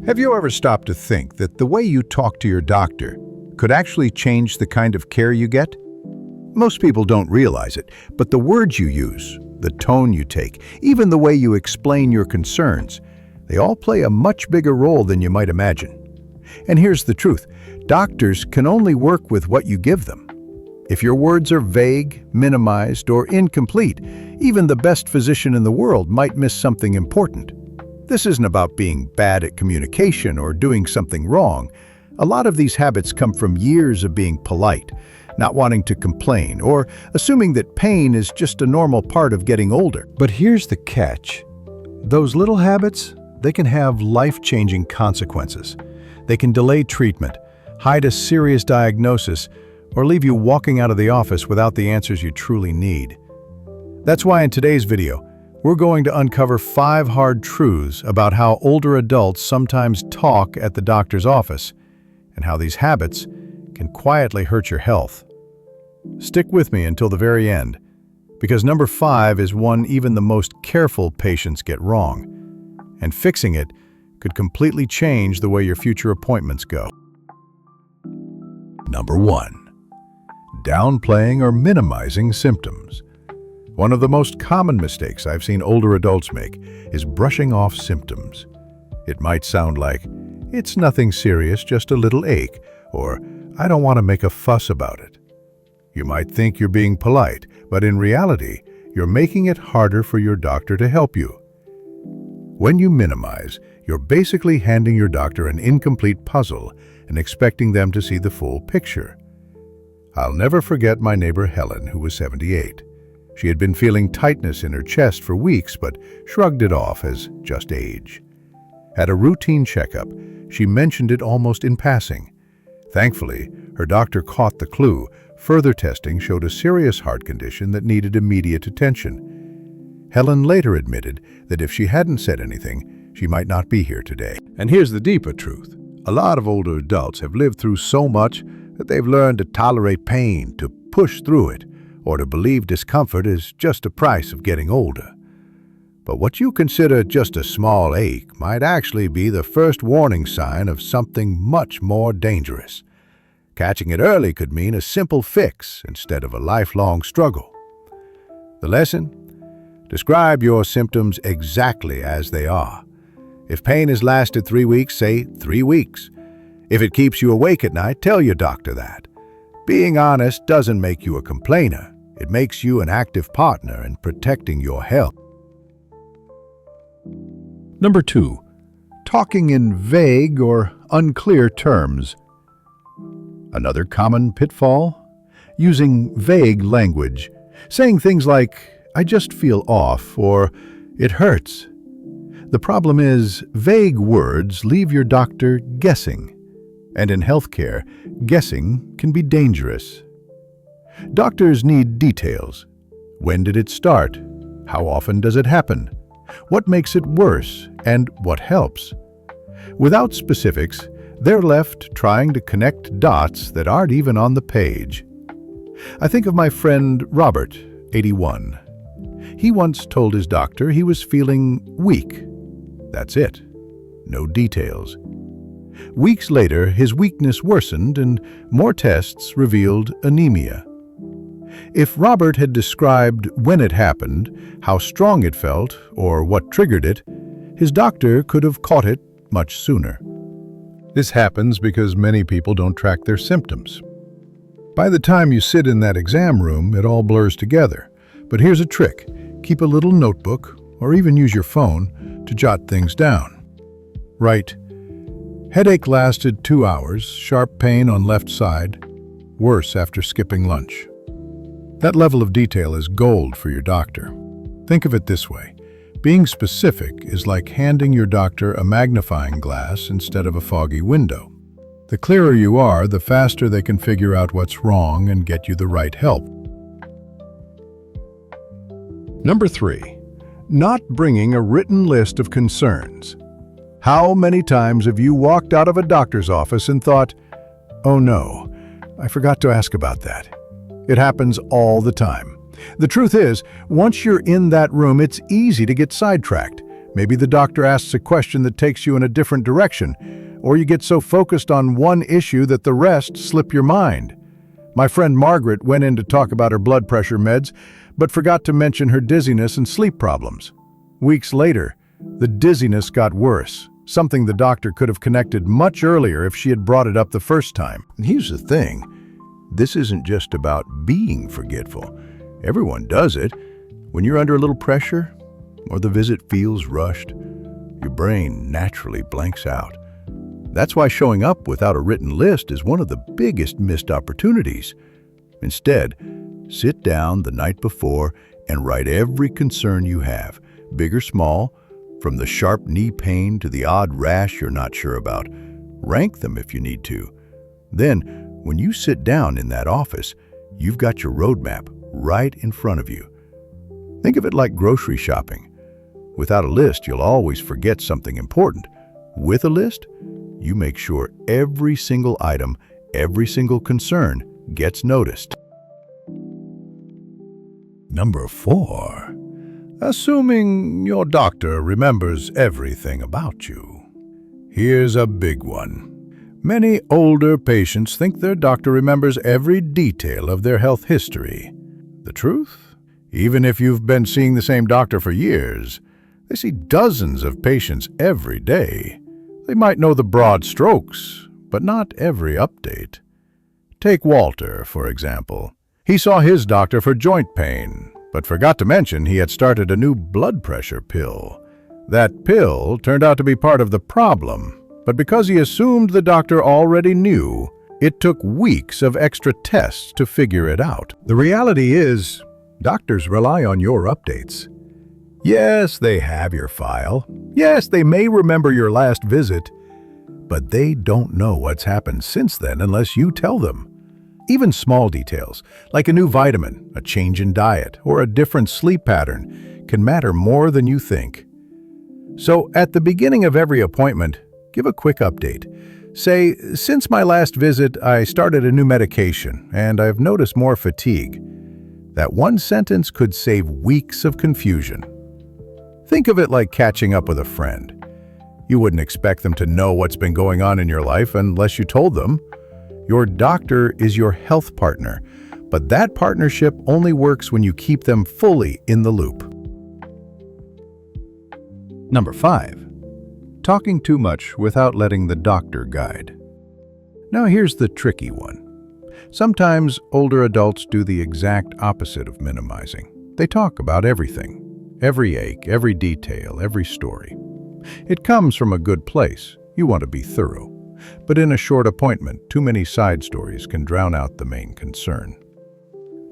Have you ever stopped to think that the way you talk to your doctor could actually change the kind of care you get? Most people don't realize it, but the words you use, the tone you take, even the way you explain your concerns, they all play a much bigger role than you might imagine. And here's the truth, doctors can only work with what you give them. If your words are vague, minimized, or incomplete, even the best physician in the world might miss something important. This isn't about being bad at communication or doing something wrong. A lot of these habits come from years of being polite, not wanting to complain, or assuming that pain is just a normal part of getting older. But here's the catch. Those little habits, they can have life-changing consequences. They can delay treatment, hide a serious diagnosis, or leave you walking out of the office without the answers you truly need. That's why in today's video, we're going to uncover 5 hard truths about how older adults sometimes talk at the doctor's office and how these habits can quietly hurt your health. Stick with me until the very end, because number 5 is one even the most careful patients get wrong, and fixing it could completely change the way your future appointments go. Number 1. Downplaying or minimizing symptoms. One of the most common mistakes I've seen older adults make is brushing off symptoms. It might sound like, "It's nothing serious, just a little ache," or "I don't want to make a fuss about it." You might think you're being polite, but in reality, you're making it harder for your doctor to help you. When you minimize, you're basically handing your doctor an incomplete puzzle and expecting them to see the full picture. I'll never forget my neighbor Helen, who was 78. She had been feeling tightness in her chest for weeks, but shrugged it off as just age. At a routine checkup, she mentioned it almost in passing. Thankfully, her doctor caught the clue. Further testing showed a serious heart condition that needed immediate attention. Helen later admitted that if she hadn't said anything, she might not be here today. And here's the deeper truth. A lot of older adults have lived through so much that they've learned to tolerate pain, to push through it, or to believe discomfort is just a price of getting older. But what you consider just a small ache might actually be the first warning sign of something much more dangerous. Catching it early could mean a simple fix instead of a lifelong struggle. The lesson? Describe your symptoms exactly as they are. If pain has lasted 3 weeks, say 3 weeks. If it keeps you awake at night, tell your doctor that. Being honest doesn't make you a complainer. It makes you an active partner in protecting your health. Number 2. Talking in vague or unclear terms. Another common pitfall? Using vague language. Saying things like, "I just feel off," or "It hurts." The problem is, vague words leave your doctor guessing. And in healthcare, guessing can be dangerous. Doctors need details. When did it start? How often does it happen? What makes it worse? And what helps? Without specifics, they're left trying to connect dots that aren't even on the page. I think of my friend Robert, 81. He once told his doctor he was feeling weak. That's it. No details. Weeks later, his weakness worsened and more tests revealed anemia. If Robert had described when it happened, how strong it felt, or what triggered it, his doctor could have caught it much sooner. This happens because many people don't track their symptoms. By the time you sit in that exam room, it all blurs together. But here's a trick. Keep a little notebook, or even use your phone, to jot things down. Write, "Headache lasted 2 hours, sharp pain on left side, worse after skipping lunch." That level of detail is gold for your doctor. Think of it this way. Being specific is like handing your doctor a magnifying glass instead of a foggy window. The clearer you are, the faster they can figure out what's wrong and get you the right help. Number 3. Not bringing a written list of concerns. How many times have you walked out of a doctor's office and thought, "Oh no, I forgot to ask about that"? It happens all the time. The truth is, once you're in that room, it's easy to get sidetracked. Maybe the doctor asks a question that takes you in a different direction, or you get so focused on one issue that the rest slip your mind. My friend Margaret went in to talk about her blood pressure meds, but forgot to mention her dizziness and sleep problems. Weeks later, the dizziness got worse, something the doctor could have connected much earlier if she had brought it up the first time. And here's the thing, this isn't just about being forgetful. Everyone does it. When you're under a little pressure, or the visit feels rushed, your brain naturally blanks out. That's why showing up without a written list is one of the biggest missed opportunities. Instead, sit down the night before and write every concern you have, big or small, from the sharp knee pain to the odd rash you're not sure about. Rank them if you need to. Then, when you sit down in that office, you've got your roadmap right in front of you. Think of it like grocery shopping. Without a list, you'll always forget something important. With a list, you make sure every single item, every single concern gets noticed. Number 4. Assuming your doctor remembers everything about you. Here's a big one. Many older patients think their doctor remembers every detail of their health history. The truth? Even if you've been seeing the same doctor for years, they see dozens of patients every day. They might know the broad strokes, but not every update. Take Walter, for example. He saw his doctor for joint pain, but forgot to mention he had started a new blood pressure pill. That pill turned out to be part of the problem, but because he assumed the doctor already knew, it took weeks of extra tests to figure it out. The reality is, doctors rely on your updates. Yes, they have your file. Yes, they may remember your last visit, but they don't know what's happened since then unless you tell them. Even small details, like a new vitamin, a change in diet, or a different sleep pattern, can matter more than you think. So, at the beginning of every appointment, give a quick update. Say, since my last visit, I started a new medication, and I've noticed more fatigue. That one sentence could save weeks of confusion. Think of it like catching up with a friend. You wouldn't expect them to know what's been going on in your life unless you told them. Your doctor is your health partner, but that partnership only works when you keep them fully in the loop. Number 5. Talking too much without letting the doctor guide. Now here's the tricky one. Sometimes older adults do the exact opposite of minimizing. They talk about everything. Every ache, every detail, every story. It comes from a good place. You want to be thorough. But in a short appointment, too many side stories can drown out the main concern.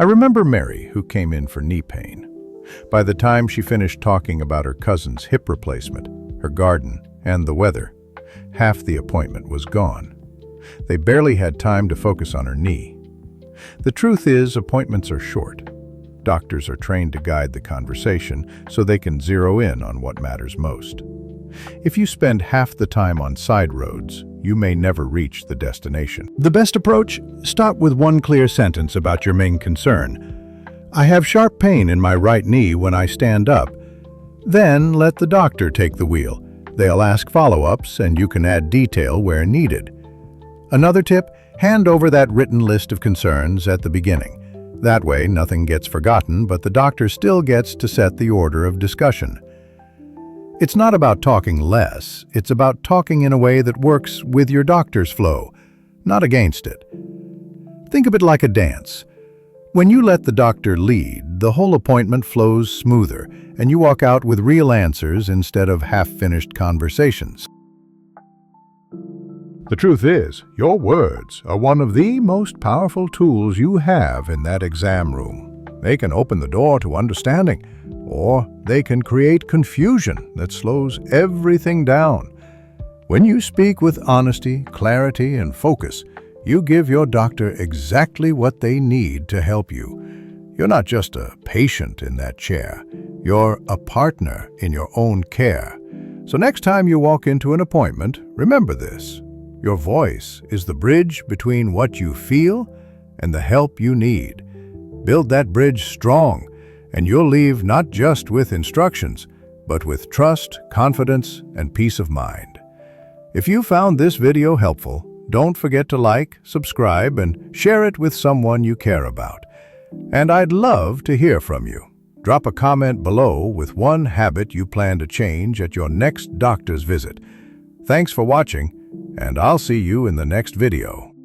I remember Mary, who came in for knee pain. By the time she finished talking about her cousin's hip replacement, her garden, and the weather, half the appointment was gone. They barely had time to focus on her knee. The truth is, appointments are short. Doctors are trained to guide the conversation so they can zero in on what matters most. If you spend half the time on side roads, you may never reach the destination. The best approach? Start with one clear sentence about your main concern. I have sharp pain in my right knee when I stand up. Then let the doctor take the wheel. They'll ask follow-ups and you can add detail where needed. Another tip, hand over that written list of concerns at the beginning. That way, nothing gets forgotten, but the doctor still gets to set the order of discussion. It's not about talking less, it's about talking in a way that works with your doctor's flow, not against it. Think of it like a dance. When you let the doctor lead, the whole appointment flows smoother, and you walk out with real answers instead of half-finished conversations. The truth is, your words are one of the most powerful tools you have in that exam room. They can open the door to understanding, or they can create confusion that slows everything down. When you speak with honesty, clarity, and focus, you give your doctor exactly what they need to help you. You're not just a patient in that chair. You're a partner in your own care. So next time you walk into an appointment, remember this. Your voice is the bridge between what you feel and the help you need. Build that bridge strong, and you'll leave not just with instructions, but with trust, confidence, and peace of mind. If you found this video helpful, don't forget to like, subscribe, and share it with someone you care about. And I'd love to hear from you. Drop a comment below with one habit you plan to change at your next doctor's visit. Thanks for watching, and I'll see you in the next video.